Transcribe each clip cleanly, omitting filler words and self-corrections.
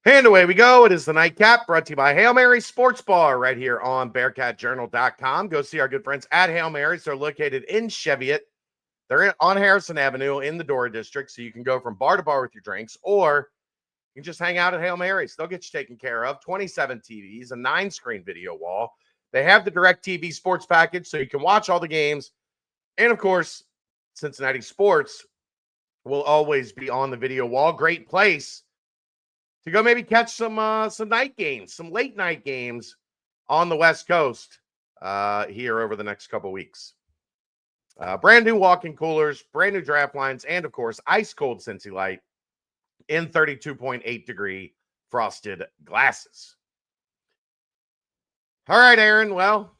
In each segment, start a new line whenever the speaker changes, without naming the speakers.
And away we go. It is the Nightcap brought to you by Hail Mary Sports Bar right here on BearcatJournal.com. Go see our good friends at Hail Mary's. They're located in Cheviot. On Harrison Avenue in the Dora district, so you can go from bar to bar with your drinks, or you can just hang out at Hail Mary's. They'll get you taken care of. 27 TVs, a 9-screen video wall. They have the Direct TV sports package, so you can watch all the games. And, of course, Cincinnati sports will always be on the video wall. Great place to go maybe catch some night games, some late night games on the West Coast here over the next couple weeks. Brand new walk-in coolers, brand new draft lines, and of course, ice cold Cincy Light in 32.8 degree frosted glasses. All right, Aaron. Well,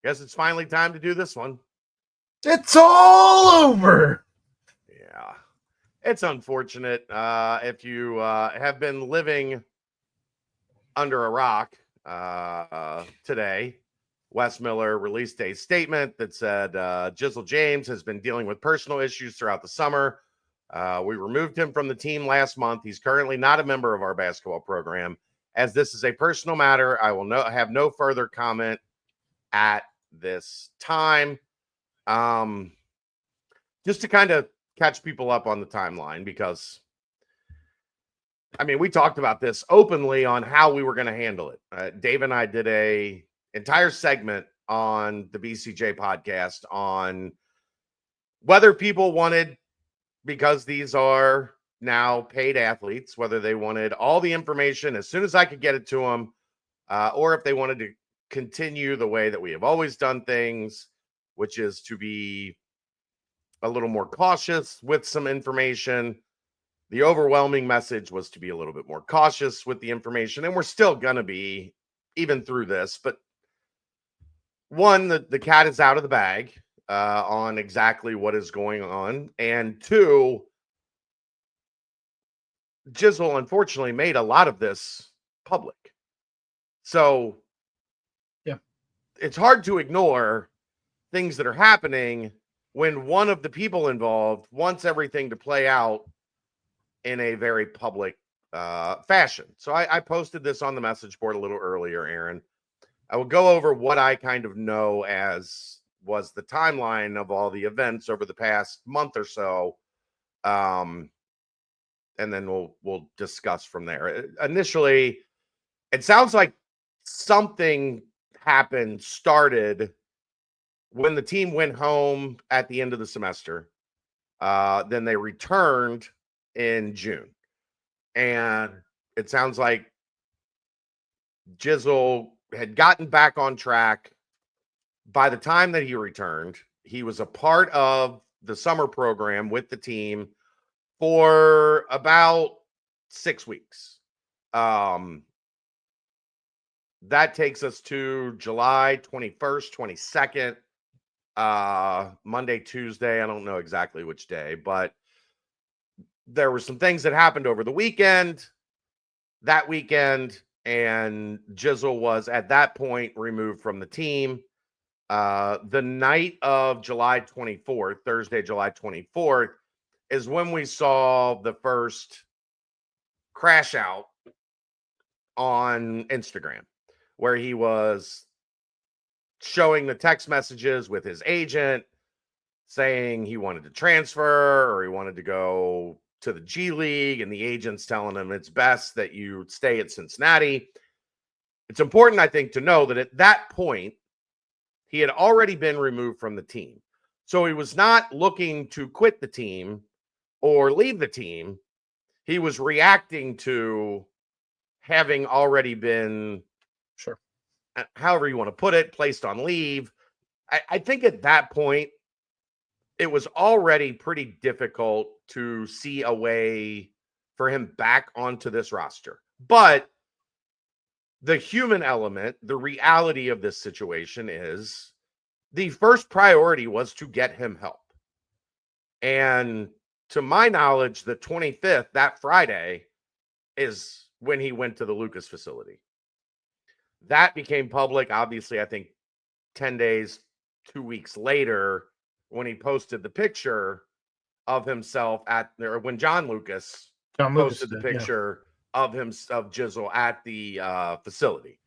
guess it's finally time to do this one.
It's all over.
Yeah, it's unfortunate. If you have been living under a rock today, Wes Miller released a statement that said Jizzle James has been dealing with personal issues throughout the summer. We removed him from the team last month. He's currently not a member of our basketball program. As this is a personal matter, I will have no further comment at this time. Just to kind of catch people up on the timeline, because I mean, we talked about this openly on how we were going to handle it. Dave and I did a entire segment on the BCJ podcast on whether people wanted, because these are now paid athletes, whether they wanted all the information as soon as I could get it to them, or if they wanted to continue the way that we have always done things, which is to be a little more cautious with some information. The overwhelming message was to be a little bit more cautious with the information, and we're still going to be, even through this. But one, the cat is out of the bag on exactly what is going on. And two, Jizzle unfortunately made a lot of this public. So
yeah,
it's hard to ignore things that are happening when one of the people involved wants everything to play out in a very public fashion. So I posted this on the message board a little earlier, Aaron. I will go over what I kind of know as was the timeline of all the events over the past month or so. And then we'll discuss from there. Initially, it sounds like something started when the team went home at the end of the semester. Then they returned in June. And it sounds like Jizzle had gotten back on track by the time that he returned. He was a part of the summer program with the team for about 6 weeks. That takes us to July 21st, 22nd, Monday, Tuesday. I don't know exactly which day, but there were some things that happened over the weekend, and Jizzle was at that point removed from the team. The night of July 24th, Thursday, July 24th, is when we saw the first crash out on Instagram, where he was showing the text messages with his agent saying he wanted to transfer or he wanted to go to the G League, and the agent's telling him it's best that you stay at Cincinnati. It's important, I think, to know that at that point, he had already been removed from the team. So he was not looking to quit the team or leave the team. He was reacting to having already been,
sure,
however you want to put it, placed on leave. I think at that point, it was already pretty difficult to see a way for him back onto this roster. But the human element, the reality of this situation is the first priority was to get him help. And to my knowledge, the 25th, that Friday, is when he went to the Lucas facility. That became public, obviously, I think 10 days, 2 weeks later, when he posted the picture of himself or when John Lucas
John Lucas
posted the
did, yeah.
picture of Jizzle at the facility.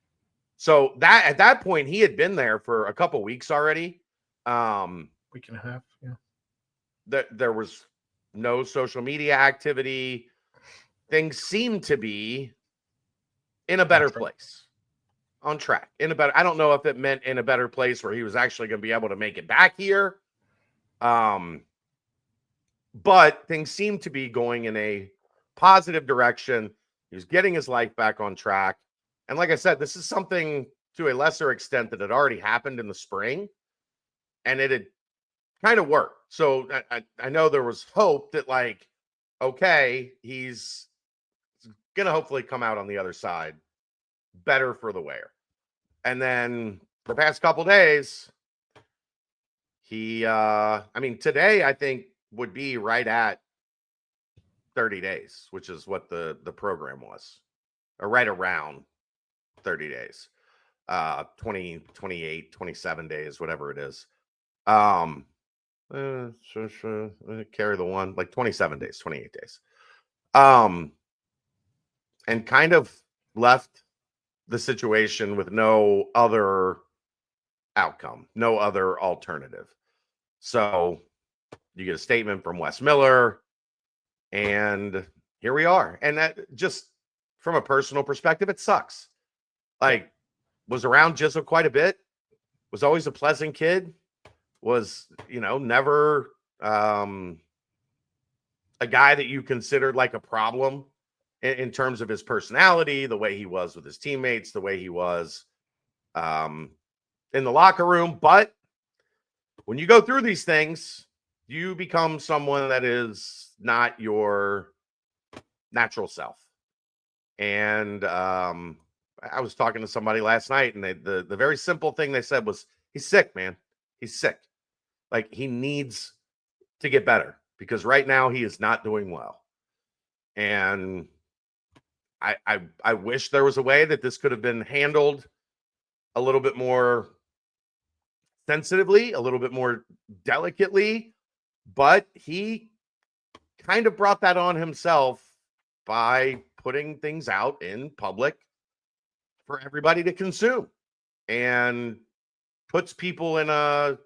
So that at that point he had been there for a couple weeks already.
Week and a half, yeah.
There was no social media activity. Things seemed to be in a better place, on track, in a better. I don't know if it meant in a better place where he was actually going to be able to make it back here. But things seemed to be going in a positive direction. He was getting his life back on track. And like I said, this is something to a lesser extent that had already happened in the spring, and it had kind of worked. So I know there was hope that, like, okay, he's going to hopefully come out on the other side better for the wear. And then the past couple days, today I think would be right at 30 days, which is what the program was, or right around 30 days, 20, 28, 27 days, whatever it is. Carry the one, like 27 days, 28 days. And kind of left the situation with no other outcome, no other alternative. So you get a statement from Wes Miller, and here we are. And that, just from a personal perspective, it sucks. Like, was around Jizzle quite a bit, was always a pleasant kid, was, never a guy that you considered like a problem in terms of his personality, the way he was with his teammates, the way he was in the locker room. But when you go through these things, you become someone that is not your natural self. And I was talking to somebody last night, and the very simple thing they said was, he's sick, man. He's sick. Like, he needs to get better, because right now he is not doing well. And I wish there was a way that this could have been handled a little bit more sensitively, a little bit more delicately, but he kind of brought that on himself by putting things out in public for everybody to consume, and puts people in a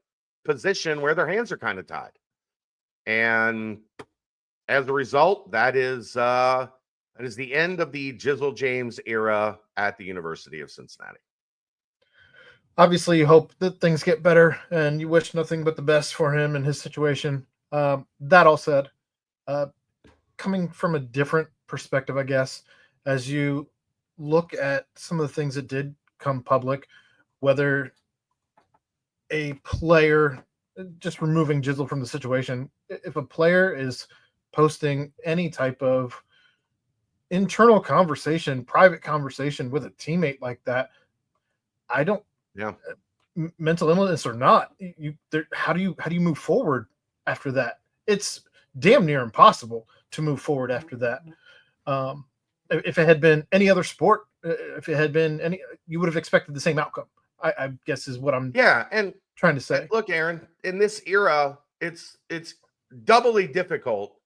position where their hands are kind of tied. And as a result, that is the end of the Jizzle James era at the University of Cincinnati.
Obviously, you hope that things get better, and you wish nothing but the best for him and his situation. That all said, coming from a different perspective, I guess, as you look at some of the things that did come public, whether a player, just removing Jizzle from the situation, if a player is posting any type of internal conversation, private conversation with a teammate like that, I don't.
Yeah.
Mental illness or not, how do you move forward after that? It's damn near impossible to move forward after that. If it had been any other sport, if it had been any, you would have expected the same outcome. I guess is what I'm trying to say.
Look, Aaron, in this era, it's doubly difficult,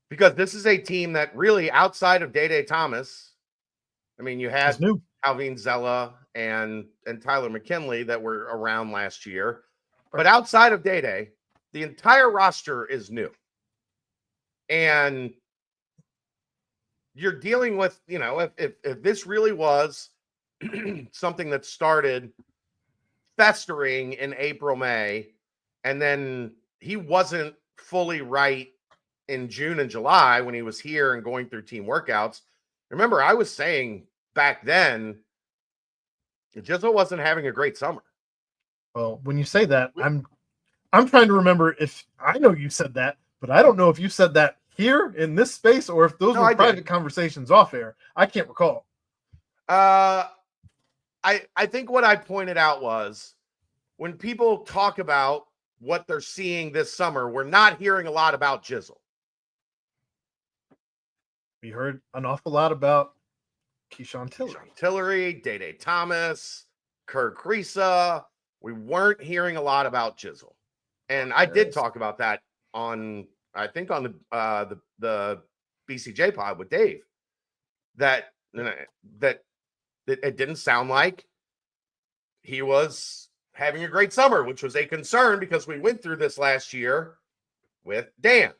because this is a team that really, outside of Day Thomas, I mean, you had Alvin Zella and Tyler McKinley that were around last year. But outside of Day, the entire roster is new. And you're dealing with, if this really was something that started festering in April, May, and then he wasn't fully right in June and July when he was here and going through team workouts. Remember, I was saying back then, Jizzle wasn't having a great summer.
Well, when you say that, I'm trying to remember if I know you said that, but I don't know if you said that here in this space or if those were private conversations off air. I can't recall.
I think what I pointed out was, when people talk about what they're seeing this summer, we're not hearing a lot about Jizzle.
We heard an awful lot about Keyshawn
Tillery, Day Thomas, Kirk Risa. We weren't hearing a lot about Jizzle. And I did talk about that on, I think, on the BCJ pod with Dave that it didn't sound like he was having a great summer, which was a concern because we went through this last year with Dan.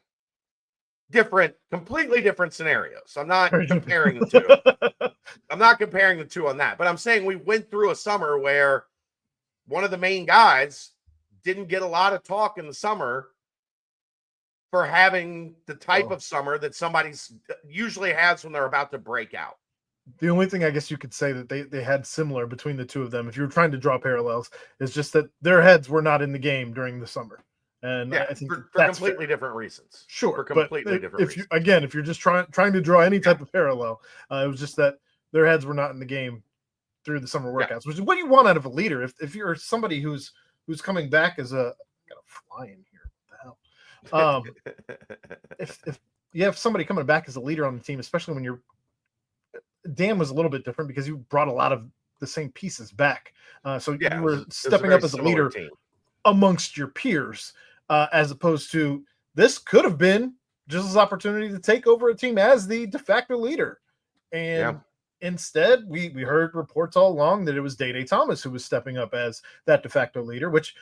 Completely different scenarios. I'm not comparing the two. I'm not comparing the two on that, but I'm saying we went through a summer where one of the main guys didn't get a lot of talk in the summer for having the type of summer that somebody usually has when they're about to break out.
The only thing I guess you could say that they had similar between the two of them, if you were trying to draw parallels, is just that their heads were not in the game during the summer. And
yeah,
I think
for
that's
completely different reasons.
Sure,
for completely different
reasons. If you're just trying to draw any type of parallel, it was just that their heads were not in the game through the summer workouts, which is what you want out of a leader. If you're somebody who's coming back as a got a fly in here, what the hell? If you have somebody coming back as a leader on the team, especially when Dan was a little bit different because you brought a lot of the same pieces back, so you were stepping up as a leader amongst your peers. As opposed to this could have been Jizzle's opportunity to take over a team as the de facto leader. And instead, we heard reports all along that it was Day Thomas who was stepping up as that de facto leader, which,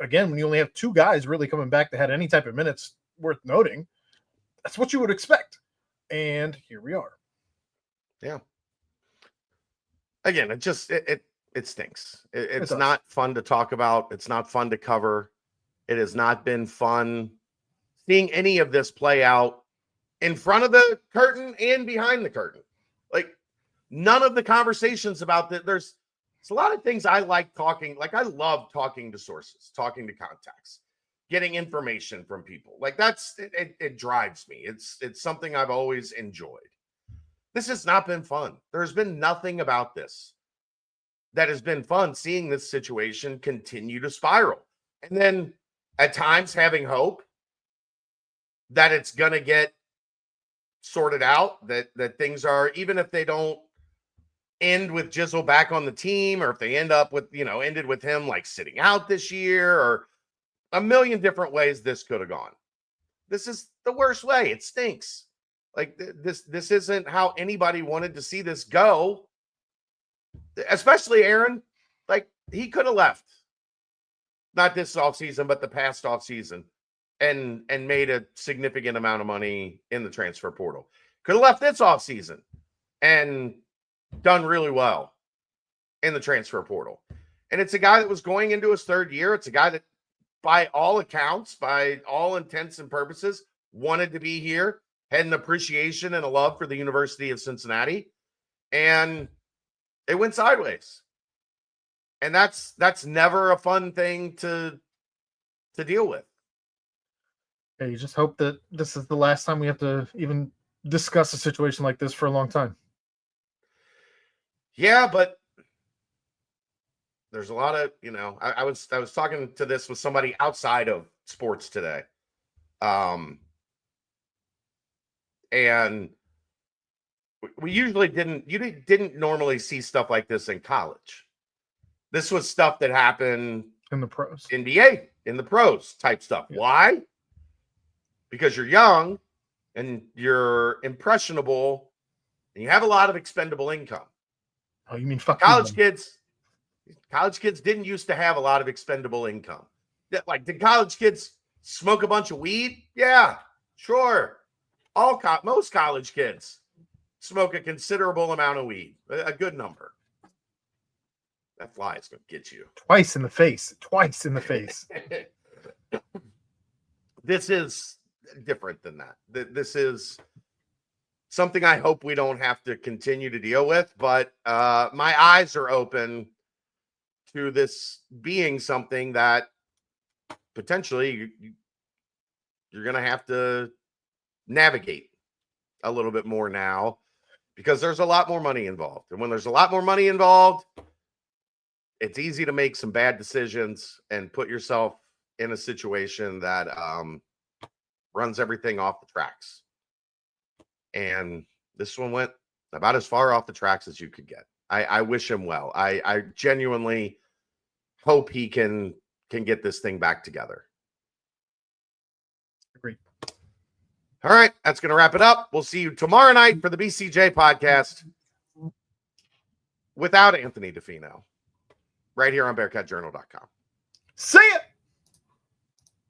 again, when you only have two guys really coming back that had any type of minutes worth noting, that's what you would expect. And here we are.
Yeah. Again, it stinks. It's not fun to talk about. It's not fun to cover. It has not been fun seeing any of this play out in front of the curtain and behind the curtain. Like, none of the conversations about that. There's a lot of things I like talking. Like, I love talking to sources, talking to contacts, getting information from people. Like, it drives me. It's something I've always enjoyed. This has not been fun. There's been nothing about this that has been fun, seeing this situation continue to spiral. And then at times having hope that it's going to get sorted out, that things are, even if they don't end with Jizzle back on the team, or if they end up with, ended with him like sitting out this year, or a million different ways this could have gone. This is the worst way. It stinks. Like, this isn't how anybody wanted to see this go, especially Aaron. Like, he could have left. Not this offseason, but the past offseason, and made a significant amount of money in the transfer portal. Could have left this offseason and done really well in the transfer portal. And it's a guy that was going into his third year. It's a guy that, by all accounts, by all intents and purposes, wanted to be here, had an appreciation and a love for the University of Cincinnati. And it went sideways. And that's never a fun thing to deal with.
Yeah, you just hope that this is the last time we have to even discuss a situation like this for a long time.
Yeah, but there's a lot of, I was talking to this with somebody outside of sports today. And we usually didn't normally see stuff like this in college. This was stuff that happened
in the pros,
NBA, in the pros type stuff. Yeah. Why? Because you're young and you're impressionable and you have a lot of expendable income.
Oh, you mean
college kids? College kids didn't used to have a lot of expendable income. Like, did college kids smoke a bunch of weed? Yeah, sure. Most college kids smoke a considerable amount of weed, a good number. That fly is going to get you.
Twice in the face.
This is different than that. This is something I hope we don't have to continue to deal with, but my eyes are open to this being something that potentially you're going to have to navigate a little bit more now, because there's a lot more money involved. And when there's a lot more money involved, it's easy to make some bad decisions and put yourself in a situation that runs everything off the tracks. And this one went about as far off the tracks as you could get. I wish him well. I genuinely hope he can get this thing back together.
Agreed.
All right, that's going to wrap it up. We'll see you tomorrow night for the BCJ podcast without Anthony DeFino, right here on BearcatJournal.com.
See ya.